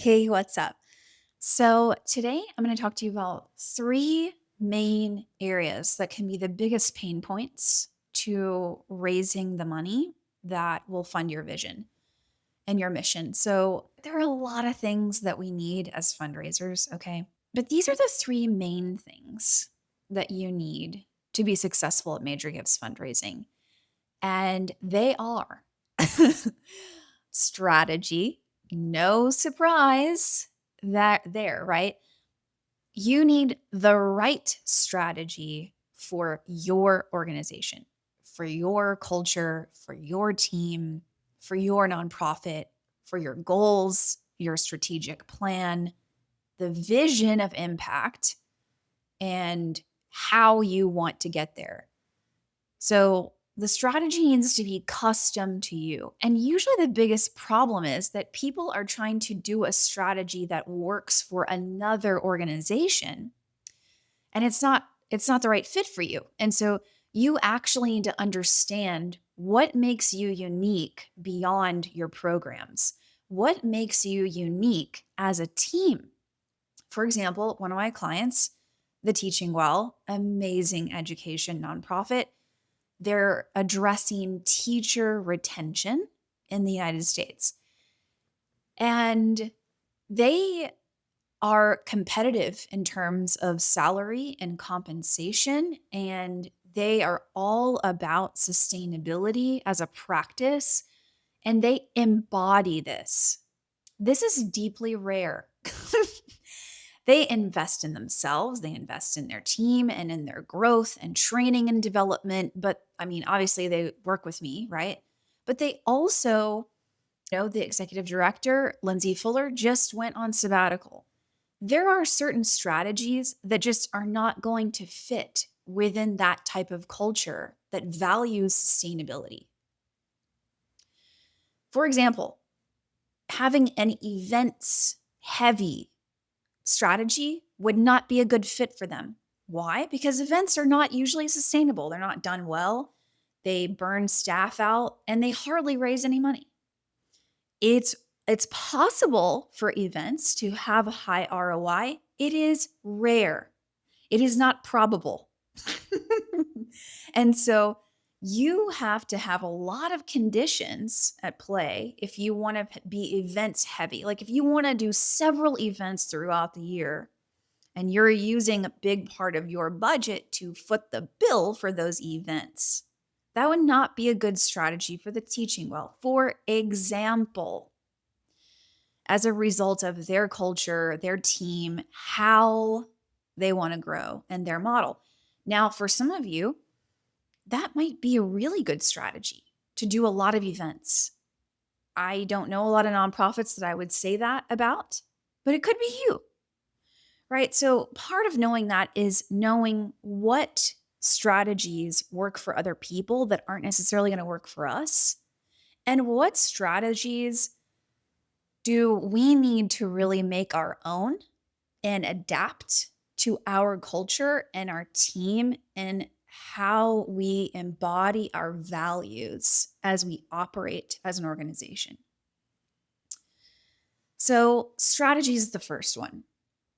Hey, what's up? So, today I'm going to talk to you about three main areas that can be the biggest pain points to raising the money that will fund your vision and your mission. So, there are a lot of things that we need as fundraisers, okay? But these are the three main things that you need to be successful at Major Gifts fundraising. And they are strategy, no surprise that there, right? You need the right strategy for your organization, for your culture, for your team, for your nonprofit, for your goals, your strategic plan, the vision of impact, and how you want to get there. So the strategy needs to be custom to you. And usually the biggest problem is that people are trying to do a strategy that works for another organization and it's not the right fit for you. And so you actually need to understand what makes you unique beyond your programs. What makes you unique as a team? For example, one of my clients, the Teaching Well, amazing education nonprofit, they're addressing teacher retention in the United States. And they are competitive in terms of salary and compensation, and they are all about sustainability as a practice, and they embody this. This is deeply rare. They invest in themselves, they invest in their team and in their growth and training and development. But I mean, obviously, they work with me, right? But they also, the executive director, Lindsay Fuller, just went on sabbatical. There are certain strategies that just are not going to fit within that type of culture that values sustainability. For example, having an events heavy strategy would not be a good fit for them. Why? Because events are not usually sustainable. They're not done well. They burn staff out and they hardly raise any money. It's it's possible for events to have a high ROI. It is rare. It is not probable. And so you have to have a lot of conditions at play if you want to be events heavy. Like if you want to do several events throughout the year and you're using a big part of your budget to foot the bill for those events, that would not be a good strategy for the Teaching Well. For example, as a result of their culture, their team, how they want to grow, and their model. Now, for some of you, that might be a really good strategy to do a lot of events. I don't know a lot of nonprofits that I would say that about, but it could be you, right? So, part of knowing that is knowing what strategies work for other people that aren't necessarily going to work for us, and what strategies do we need to really make our own and adapt to our culture and our team and how we embody our values as we operate as an organization. So, strategy is the first one,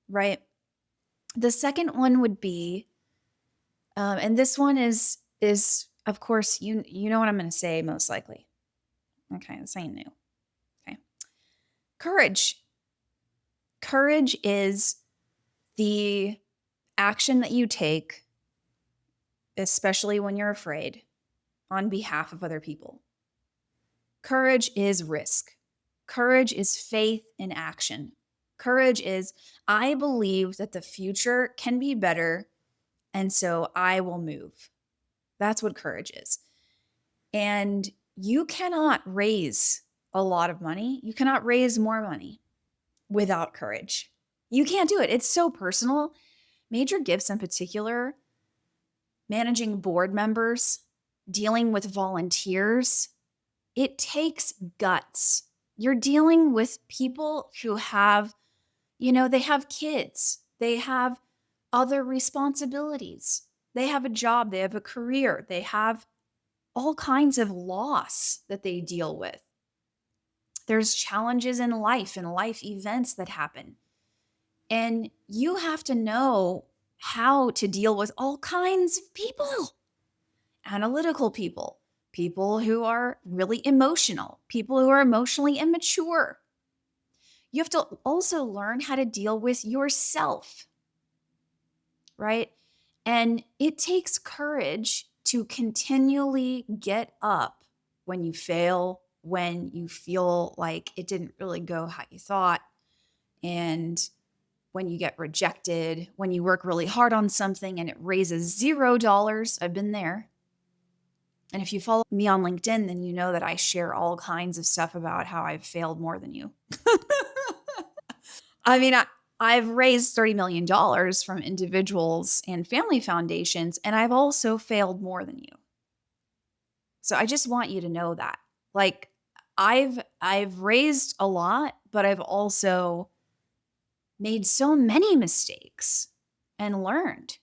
right? The second one would be, and this one is of course you know what I'm going to say most likely. Okay, this ain't new. Okay, courage. Courage is the action that you take, especially when you're afraid, on behalf of other people. Courage is risk. Courage is faith in action. Courage is, I believe that the future can be better, and so I will move. That's what courage is. And you cannot raise a lot of money. You cannot raise more money without courage. You can't do it. It's so personal. Major gifts in particular, managing board members, dealing with volunteers, it takes guts. You're dealing with people who have, they have kids, they have other responsibilities, they have a job, they have a career, they have all kinds of loss that they deal with. There's challenges in life and life events that happen. And you have to know how to deal with all kinds of people, analytical people, people who are really emotional, people who are emotionally immature. You have to also learn how to deal with yourself, right? And it takes courage to continually get up when you fail, when you feel like it didn't really go how you thought, and when you get rejected, when you work really hard on something and it raises $0. I've been there. And if you follow me on LinkedIn, then you know that I share all kinds of stuff about how I've failed more than you. I mean, I've raised $30 million from individuals and family foundations, and I've also failed more than you. So I just want you to know that. Like I've raised a lot, but I've also made so many mistakes and learned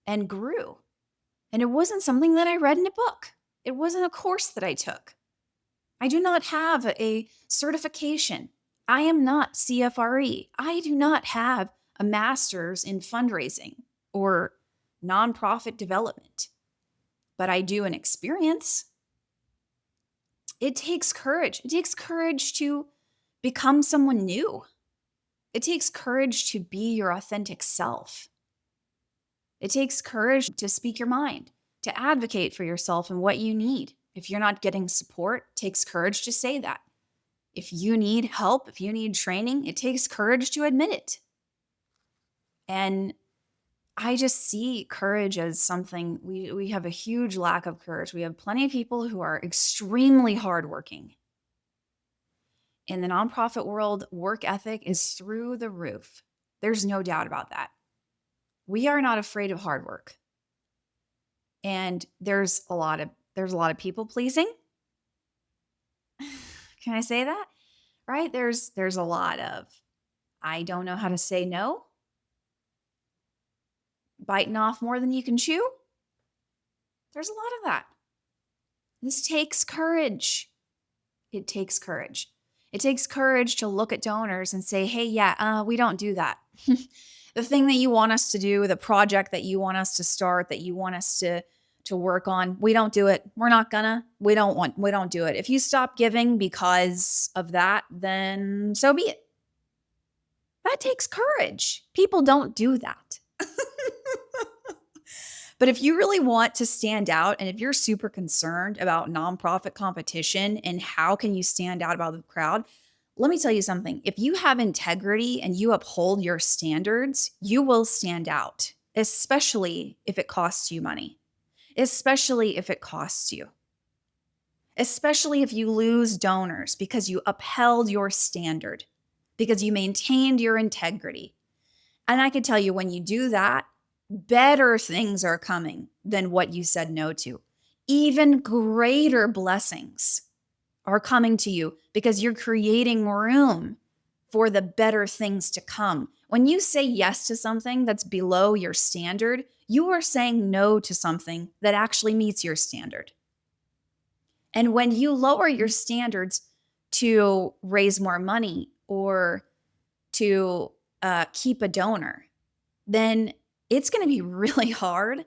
and grew. And it wasn't something that I read in a book. It wasn't a course that I took. I do not have a certification. I am not CFRE. I do not have a master's in fundraising or nonprofit development, but I do an experience. It takes courage. It takes courage to become someone new. It takes courage to be your authentic self. It takes courage to speak your mind, to advocate for yourself and what you need. If you're not getting support, it takes courage to say that. If you need help, if you need training, it takes courage to admit it. And I just see courage as something we have a huge lack of courage. We have plenty of people who are extremely hardworking. In the nonprofit world, work ethic is through the roof. There's no doubt about that. We are not afraid of hard work. And there's a lot of people pleasing. Can I say that? Right? There's a lot of I don't know how to say no. Biting off more than you can chew. There's a lot of that. This takes courage. It takes courage. It takes courage to look at donors and say, hey, yeah, we don't do that. The thing that you want us to do, the project that you want us to start, that you want us to work on, we don't do it. We're not gonna. We don't do it. If you stop giving because of that, then so be it. That takes courage. People don't do that. But if you really want to stand out, and if you're super concerned about nonprofit competition and how can you stand out about the crowd, let me tell you something. If you have integrity and you uphold your standards, you will stand out, especially if it costs you money, especially if it costs you, especially if you lose donors because you upheld your standard, because you maintained your integrity. And I can tell you, when you do that, better things are coming than what you said no to. Even greater blessings are coming to you because you're creating room for the better things to come. When you say yes to something that's below your standard, you are saying no to something that actually meets your standard. And when you lower your standards to raise more money or to keep a donor, then it's going to be really hard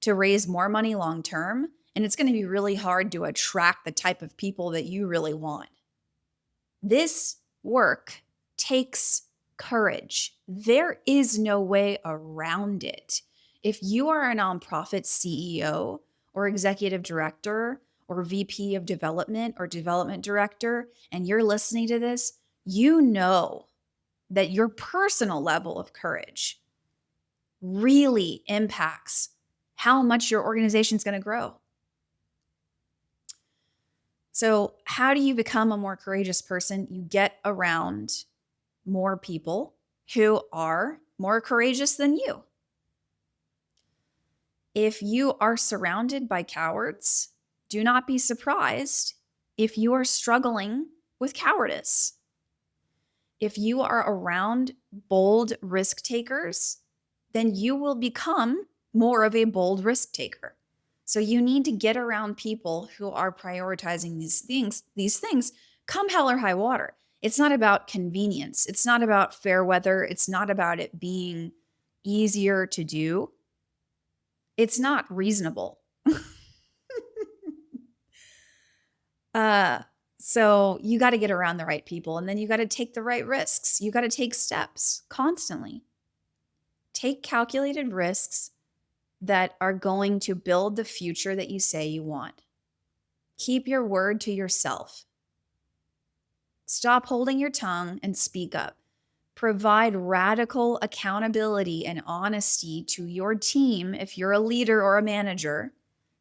to raise more money long term. And it's going to be really hard to attract the type of people that you really want. This work takes courage. There is no way around it. If you are a nonprofit CEO or executive director or VP of development or development director, and you're listening to this, you know that your personal level of courage really impacts how much your organization is going to grow. So, how do you become a more courageous person? You get around more people who are more courageous than you. If you are surrounded by cowards, do not be surprised if you are struggling with cowardice. If you are around bold risk takers, then you will become more of a bold risk taker. So you need to get around people who are prioritizing these things come hell or high water. It's not about convenience. It's not about fair weather. It's not about it being easier to do. It's not reasonable. uh, so you got to get around the right people, and then you got to take the right risks. You got to take steps constantly. Take calculated risks that are going to build the future that you say you want. Keep your word to yourself. Stop holding your tongue and speak up. Provide radical accountability and honesty to your team if you're a leader or a manager,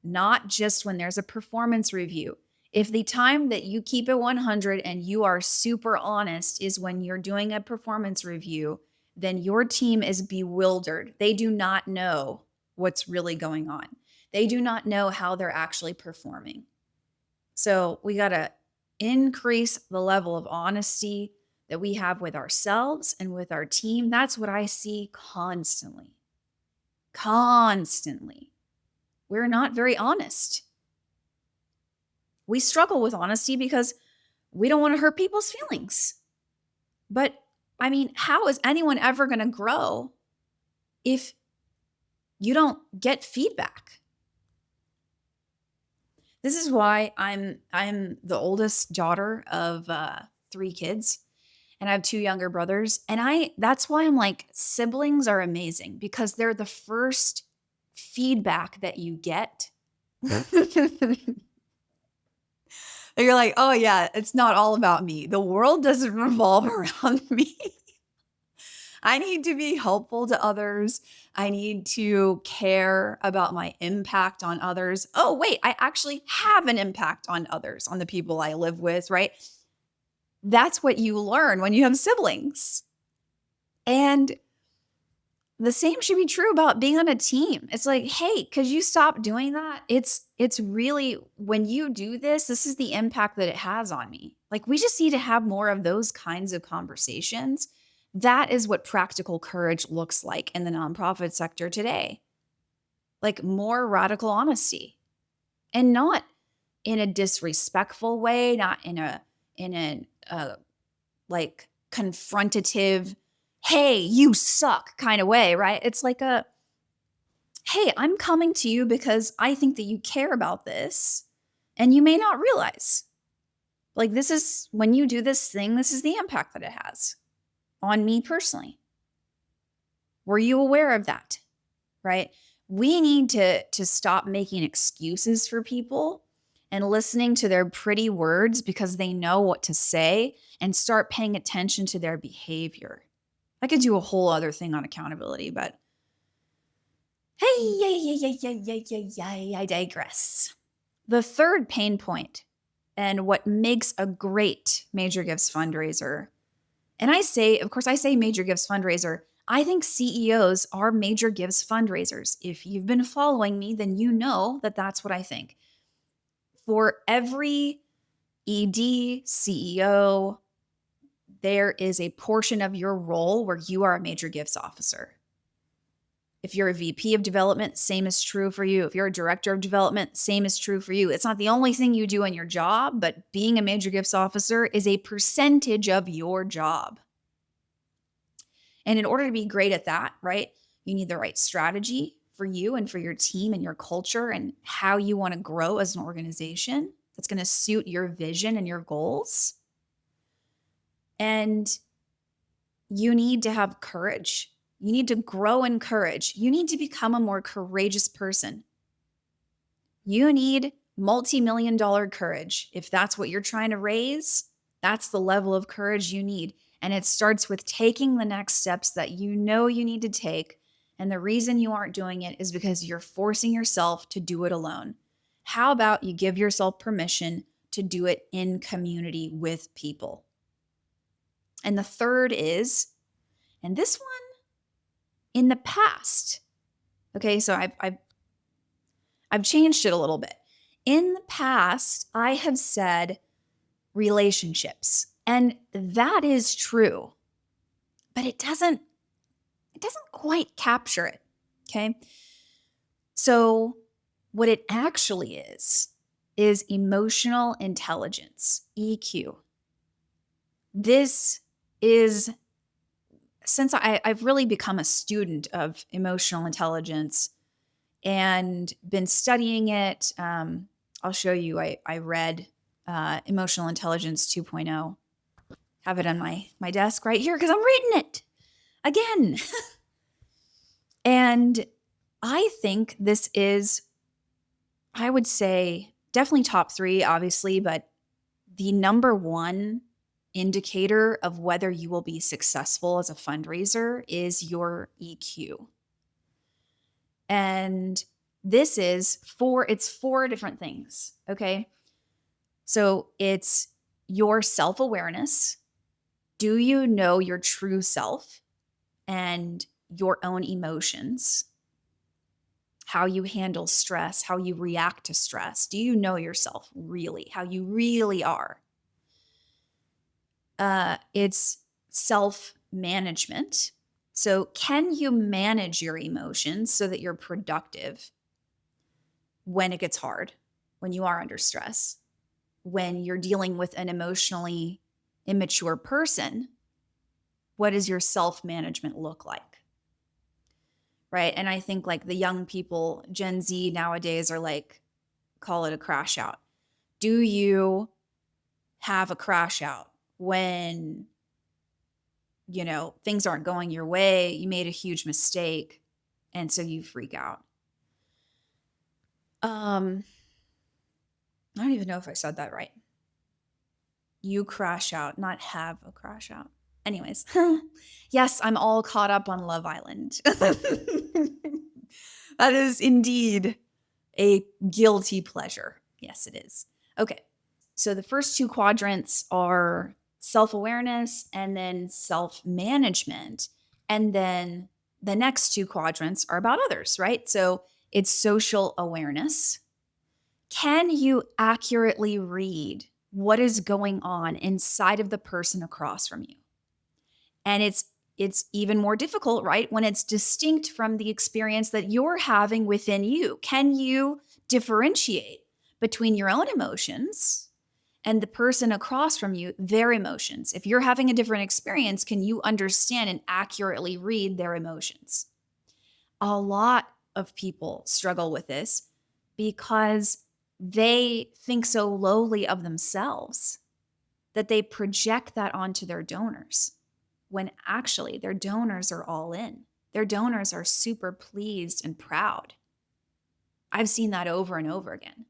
not just when there's a performance review. If the time that you keep it 100 and you are super honest is when you're doing a performance review, then your team is bewildered. They do not know what's really going on. They do not know how they're actually performing. So we got to increase the level of honesty that we have with ourselves and with our team. That's what I see constantly. Constantly. We're not very honest. We struggle with honesty because we don't want to hurt people's feelings. But I mean, how is anyone ever going to grow if you don't get feedback? This is why I'm the oldest daughter of 3 kids, and I have 2 younger brothers. And that's why I'm like, siblings are amazing because they're the first feedback that you get. You're like, oh yeah, it's not all about me. The world doesn't revolve around me. I need to be helpful to others. I need to care about my impact on others. Oh, wait, I actually have an impact on others, on the people I live with, right? That's what you learn when you have siblings. And the same should be true about being on a team. It's like, hey, could you stop doing that? It's really, when you do this is the impact that it has on me. Like, we just need to have more of those kinds of conversations. That is what practical courage looks like in the nonprofit sector today. Like, more radical honesty, and not in a disrespectful way, not in a like confrontative, hey, you suck kind of way, right? It's like a, hey, I'm coming to you because I think that you care about this and you may not realize. Like, this is, when you do this thing, this is the impact that it has on me personally. Were you aware of that? Right? We need to stop making excuses for people and listening to their pretty words because they know what to say, and start paying attention to their behavior. I could do a whole other thing on accountability, but I digress. The third pain point, and what makes a great major gifts fundraiser, and I say major gifts fundraiser, I think CEOs are major gifts fundraisers. If you've been following me, then you know that that's what I think. For every ED, CEO, there is a portion of your role where you are a major gifts officer. If you're a VP of development, same is true for you. If you're a director of development, same is true for you. It's not the only thing you do in your job, but being a major gifts officer is a percentage of your job. And in order to be great at that, right, you need the right strategy for you and for your team and your culture and how you want to grow as an organization that's going to suit your vision and your goals. And you need to have courage. You need to grow in courage. You need to become a more courageous person. You need multi-million-dollar courage. If that's what you're trying to raise, that's the level of courage you need. And it starts with taking the next steps that you know you need to take. And the reason you aren't doing it is because you're forcing yourself to do it alone. How about you give yourself permission to do it in community with people? And the third is, and this one, in the past, okay, so I've changed it a little bit. In the past, I have said relationships, and that is true, but it doesn't quite capture it, okay? So what it actually is emotional intelligence, EQ. This is since I've really become a student of emotional intelligence and been studying it. I'll show you. I read Emotional Intelligence 2.0. Have it on my desk right here because I'm reading it again. And I think this is, I would say, definitely top three, obviously, but the number one indicator of whether you will be successful as a fundraiser is your EQ. And this is it's four different things. Okay. So it's your self awareness. Do you know your true self and your own emotions? How you handle stress, how you react to stress. Do you know yourself really, how you really are? It's self management. So, can you manage your emotions so that you're productive when it gets hard, when you are under stress, when you're dealing with an emotionally immature person? What does your self management look like? Right. And I think like the young people, Gen Z nowadays are like, call it a crash out. Do you have a crash out when, things aren't going your way? You made a huge mistake. And so you freak out. I don't even know if I said that right. You crash out, not have a crash out. Anyways, yes, I'm all caught up on Love Island. That is indeed a guilty pleasure. Yes, it is. Okay. So the first two quadrants are self awareness and then self management. And then the next two quadrants are about others, right? So it's social awareness. Can you accurately read what is going on inside of the person across from you? And it's even more difficult, right, when it's distinct from the experience that you're having within you. Can you differentiate between your own emotions and the person across from you, their emotions? If you're having a different experience, can you understand and accurately read their emotions? A lot of people struggle with this because they think so lowly of themselves that they project that onto their donors, when actually their donors are all in. Their donors are super pleased and proud. I've seen that over and over again.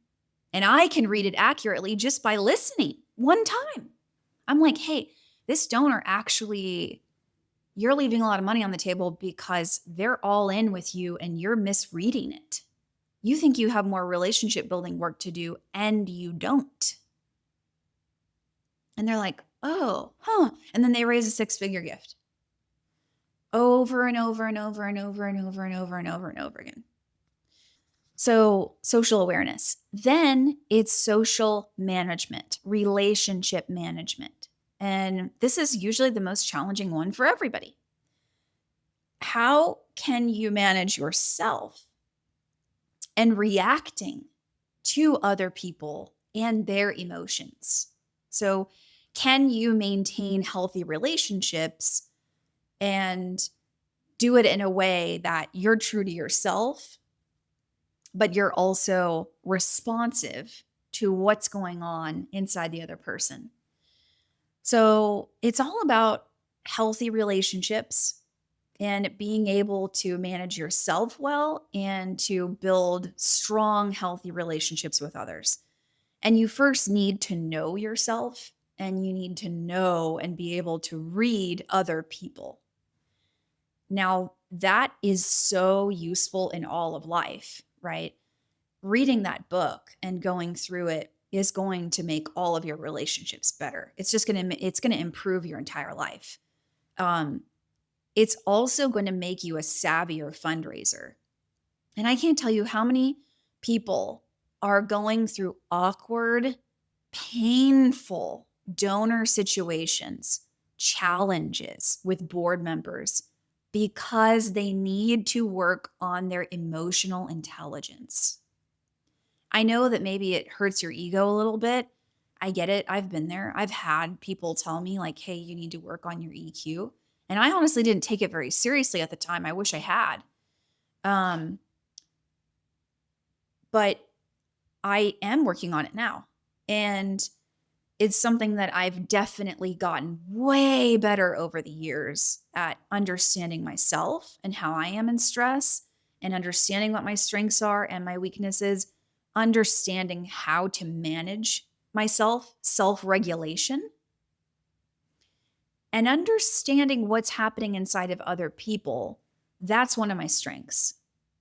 And I can read it accurately just by listening one time. I'm like, hey, this donor actually, you're leaving a lot of money on the table because they're all in with you and you're misreading it. You think you have more relationship building work to do and you don't. And they're like, oh, huh. And then they raise a six-figure gift over and over and over and over and over and over and over and over again. So social awareness. Then it's social management, relationship management. And this is usually the most challenging one for everybody. How can you manage yourself and reacting to other people and their emotions? So, can you maintain healthy relationships and do it in a way that you're true to yourself, but you're also responsive to what's going on inside the other person? So, it's all about healthy relationships and being able to manage yourself well and to build strong, healthy relationships with others. And you first need to know yourself and you need to know and be able to read other people. Now, that is so useful in all of life, right? Reading that book and going through it is going to make all of your relationships better. It's going to improve your entire life. It's also going to make you a savvier fundraiser. And I can't tell you how many people are going through awkward, painful donor situations, challenges with board members because they need to work on their emotional intelligence. I know that maybe it hurts your ego a little bit. I get it. I've been there. I've had people tell me, like, hey, you need to work on your EQ. And I honestly didn't take it very seriously at the time. I wish I had. Um, but I am working on it now. And it's something that I've definitely gotten way better over the years at understanding myself and how I am in stress, and understanding what my strengths are and my weaknesses, understanding how to manage myself, self regulation, and understanding what's happening inside of other people. That's one of my strengths.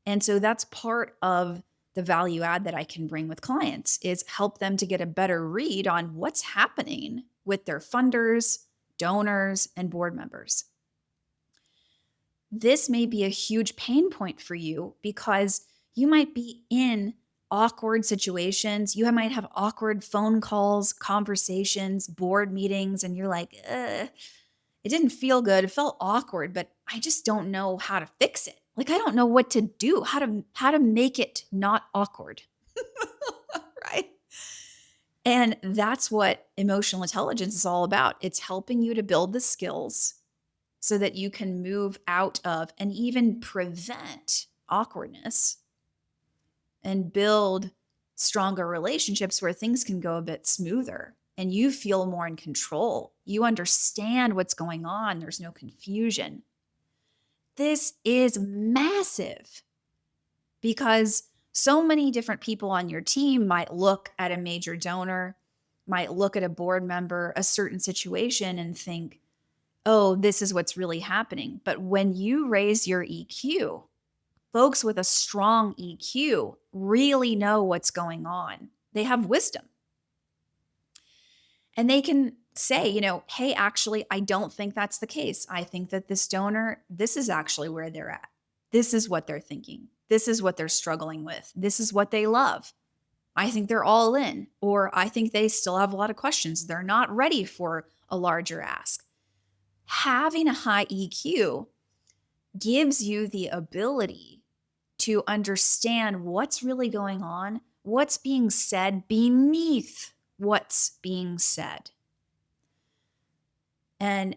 And so that's part of the value add that I can bring with clients, is help them to get a better read on what's happening with their funders, donors, and board members. This may be a huge pain point for you because you might be in awkward situations. You might have awkward phone calls, conversations, board meetings, and you're like, it didn't feel good. It felt awkward, but I just don't know how to fix it. Like, I don't know what to do, how to make it not awkward. Right? And that's what emotional intelligence is all about. It's helping you to build the skills so that you can move out of and even prevent awkwardness and build stronger relationships where things can go a bit smoother and you feel more in control. You understand what's going on. There's no confusion. This is massive because so many different people on your team might look at a major donor, might look at a board member, a certain situation, and think, oh, this is what's really happening. But when you raise your EQ, folks with a strong EQ really know what's going on. They have wisdom. And they can say, hey, actually, I don't think that's the case. I think that this donor, this is actually where they're at. This is what they're thinking. This is what they're struggling with. This is what they love. I think they're all in, or I think they still have a lot of questions. They're not ready for a larger ask. Having a high EQ gives you the ability to understand what's really going on, what's being said beneath what's being said, and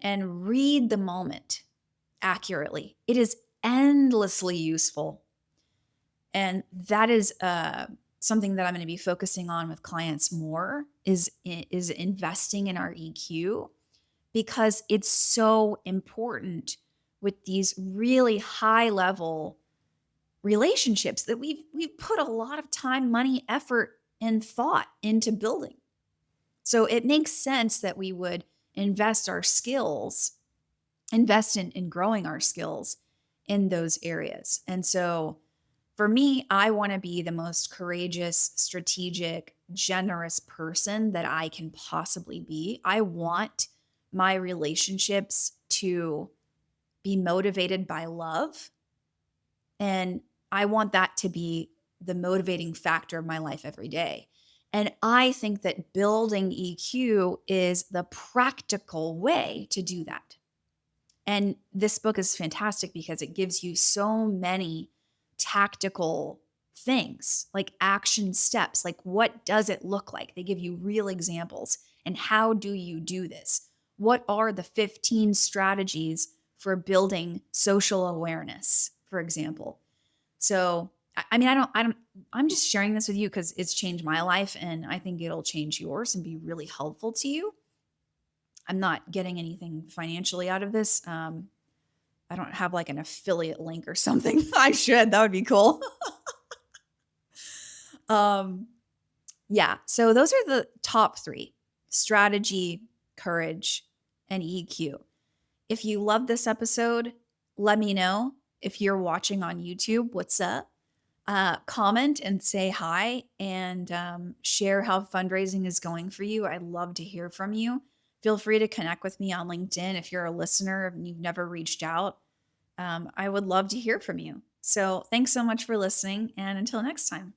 read the moment accurately. It is endlessly useful. And that is something that I'm going to be focusing on with clients more, is investing in our EQ, because it's so important with these really high level relationships that we've put a lot of time, money, effort, and thought into building. So it makes sense that we would invest in growing our skills in those areas. And so for me, I want to be the most courageous, strategic, generous person that I can possibly be. I want my relationships to be motivated by love. And I want that to be the motivating factor of my life every day. And I think that building EQ is the practical way to do that. And this book is fantastic because it gives you so many tactical things, like action steps. Like, what does it look like? They give you real examples. And how do you do this? What are the 15 strategies for building social awareness, for example? So, I mean, I'm just sharing this with you because it's changed my life, and I think it'll change yours and be really helpful to you. I'm not getting anything financially out of this. I don't have like an affiliate link or something. I should. That would be cool. um, yeah. So those are the top 3: strategy, courage, and EQ. If you love this episode, let me know. If you're watching on YouTube, what's up? Comment and say hi, and share how fundraising is going for you. I'd love to hear from you. Feel free to connect with me on LinkedIn if you're a listener and you've never reached out. I would love to hear from you. So thanks so much for listening, and until next time.